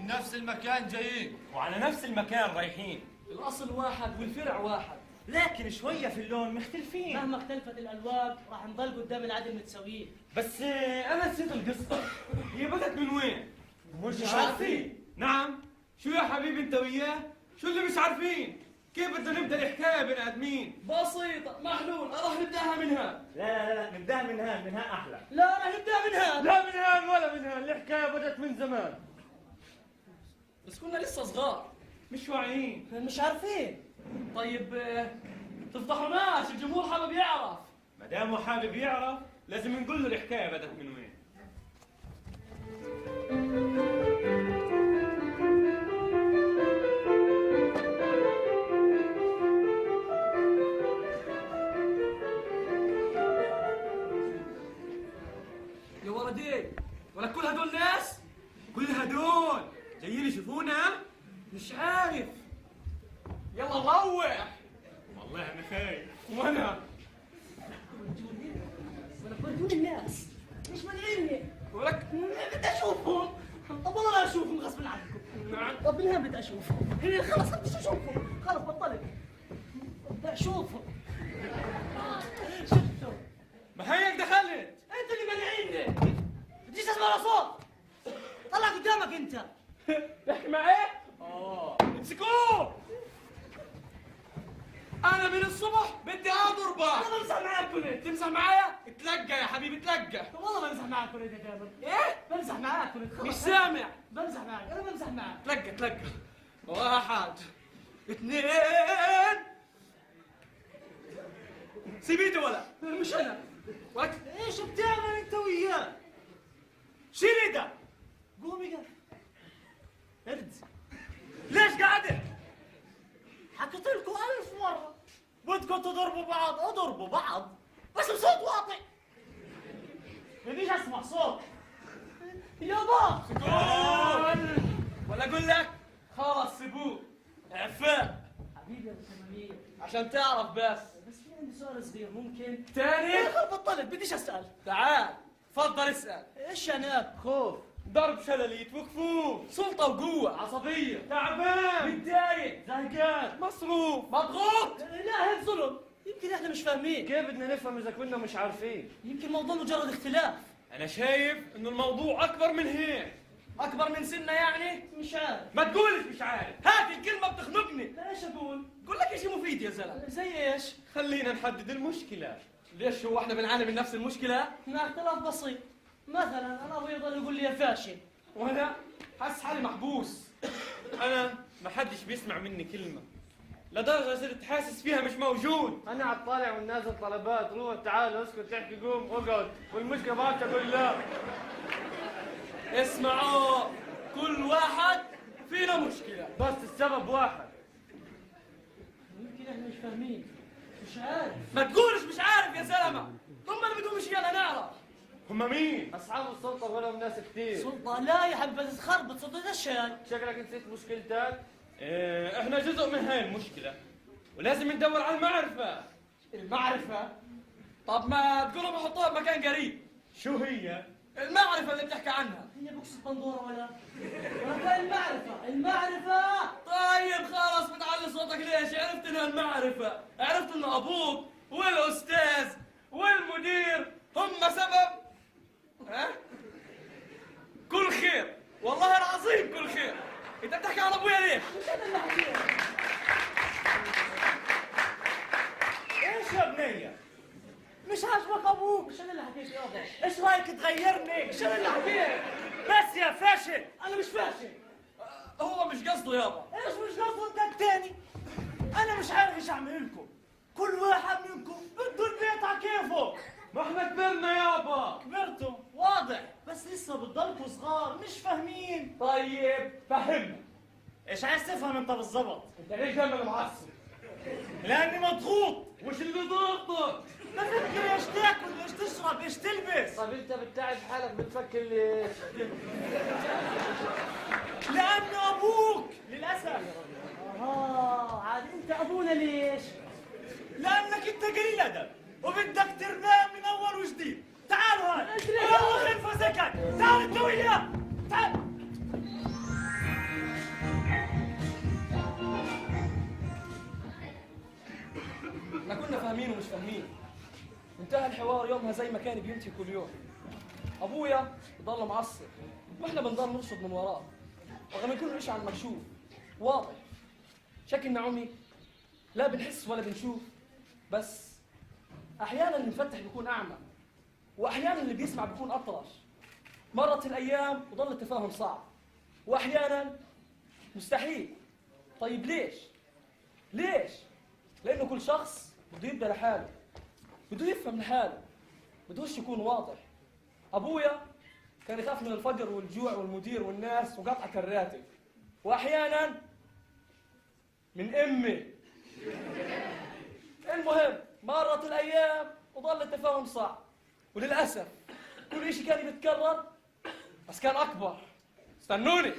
من نفس المكان جايين وعلى نفس المكان رايحين. الأصل واحد والفرع واحد، لكن شوية في اللون مختلفين. مهما اختلفت الألوان راح نضل قدام العدل متساويين. بس أنا نسيت القصة. هي بدت من وين؟ مش عارفين. نعم. شو يا حبيبي أنت وياه؟ شو اللي مش عارفين؟ كيف بدنا نبدأ الحكاية بني آدمين؟ بسيطة محلول، راح نبداها من هان. لا نبدأها من هان، من هان أحلى. لا راح نبدأ من هان. لا من هان ولا من هان، الحكاية بدت من زمان. بس كنا لسه صغار مش واعيين. مش عارفين. طيب تفضحوناش، الجمهور حابب يعرف. ما دامه حابب يعرف لازم نقول له الحكاية بدت من وين. يا ولدي، ولا كل هدول ناس؟ كل هدول جايين يشوفونا؟ مش عارف. يلا نروح. والله أنا خايف. وأنا ولا ودوني الناس مش مانعيني. ولك بدي أشوفهم. طب والله لا أشوفهم غصب عنكم. نعم. طب من هنا بدي أشوفهم. خلص بدي أشوفهم. خلص بطلت. بدي أشوفهم. شفتوا؟ ما هيك دخلت. أنت اللي مانعيني. بديش أسمع صوت. طلع قدامك أنت. تحكي معي؟ امسكوه. أنا من الصبح بدي أضربه. أنا بمزح معاكم. تمزح معايا؟ اتلقى يا حبيبي اتلقى. والله بمزح معاكم يا جابر. إيه؟ بمزح معاكم. مش سامع. بمزح معك. أنا بمزح معك. تلقى. واحد، اثنين. سيبيته ولا؟ مش أنا. ولك إيش بتعمل أنت وياه؟ شيل ايدك. قومي قف. ارد. ليش قاعدة؟ حكيت لكم 1000 مرة بدكم تضربوا بعض، اضربوا بعض بس بصوت واطي. بديش اسمع صوت. يابا ولا اقول لك خلص سيبوه. اعفاء حبيبي يا ابو ثمانية، عشان تعرف بس. بس في عندي سؤال صغير ممكن؟ تاني؟ بطلت بديش اسال. تعال تفضل اسأل. ايش انا؟ خوف، ضرب شلاليت وكفوف، سلطة وقوة، عصبية، تعبان، متضايق، زهقان، مصروف، مضغوط. لا هيك ظلم. يمكن احنا مش فاهمين. كيف بدنا نفهم إذا كنا مش عارفين؟ يمكن الموضوع مجرد اختلاف. أنا شايف إنه الموضوع أكبر من هيك. أكبر من سنة يعني؟ مش عارف. ما تقولش مش عارف. هات الكلمة بتخنقني. لا ايش اقول؟ قول لك شيء مفيد يا زلمة. زي ايش؟ خلينا نحدد المشكلة. ليش هو احنا بنعاني من نفس المشكلة؟ مع اختلاف بسيط. مثلا انا ابوي يضل يقول لي يا فاشل. وأنا حاسس حالي محبوس. أنا ما حدش بيسمع مني كلمة، لدرجة صرت حاسس فيها مش موجود. أنا على الطالع والنازل طلبات، روح تعال اسكت تحكي قوم اقعد، والمشكلة ما تقول لا. اسمعوا، كل واحد فينا مشكلة. بس السبب واحد. يمكن احنا مش فاهمين. مش عارف. ما تقولش مش عارف يا زلمة. هم اللي بدهم يلا نعرف. هم مين؟ أصحاب السلطة ولهم ناس كثير. سلطة لا يا حبيبي بس تخربط سلطة الشاي. شكلك نسيت مشكلتك؟ إحنا جزء من هاي المشكلة ولازم ندور على المعرفة. المعرفة؟ طب ما تقولوا بحطوها بمكان قريب. شو هي؟ المعرفة اللي بتحكي عنها. هي بوكس بندورة ولا؟ ولا المعرفة. طيب خلاص بتعلي صوتك ليش؟ عرفت انها المعرفة، عرفت انه ابوك والاستاذ والمدير هم سبب ها؟ كل خير، والله العظيم كل خير. انت بتحكي عن ابويا ليش؟ مش أنا اللي حكيت. إيش يا بنية؟ مش عاجبك أبوك. مش أنا اللي حكيت يابا. إيش رأيك تغيرني؟ مش انا اللي حكيت. بس يا فاشل. أنا مش فاشل. هو مش قصده يابا. إيش مش قصدك تاني؟ أنا مش عارف إيش أعمل لكم. كل واحد منكم بده البيت على كيفه. ما إحنا كبرنا يابا. كبرتوا واضح بس لسه بتضلكوا صغار مش فاهمين. طيب فهمنا. إيش عايز تفهم أنت بالضبط؟ انت ليش دايما معصب؟ لأني مضغوط. وش اللي ضغطك؟ بفكر ايش تاكل، ايش تشرب، ايش تلبس. طب أنت بتتعب حالك بتفكر ليش؟ لأنه أبوك للأسف. عاد أنت أبونا ليش؟ لأنك أنت قليل أدب وبدك ترميه من أول وجديد. تعالوا هاي. يلا خلفه سكت. تعال أنت وياه. تعال. فاهمين ومش فاهمين. انتهى الحوار يومها زي ما كان بينتهي كل يوم. ابويا ضل معصب واحنا بنضل نرصد من وراه رغم يكون شيء على المكشوف واضح. شك ان عمي لا بنحس ولا بنشوف، بس احيانا المفتح بيكون اعمى واحيانا اللي بيسمع بيكون اطرش. مرت الايام وظل التفاهم صعب واحيانا مستحيل. طيب ليش؟ لانه كل شخص بده يبدا لحاله، بده يفهم لحاله، بدوش يكون واضح. ابويا كان يخاف من الفقر والجوع والمدير والناس وقطعة الراتب، واحيانا من امي. المهم مرت الايام وظل التفاهم صعب، وللاسف كل شيء كان يتكرر بس كان اكبر. استنوني.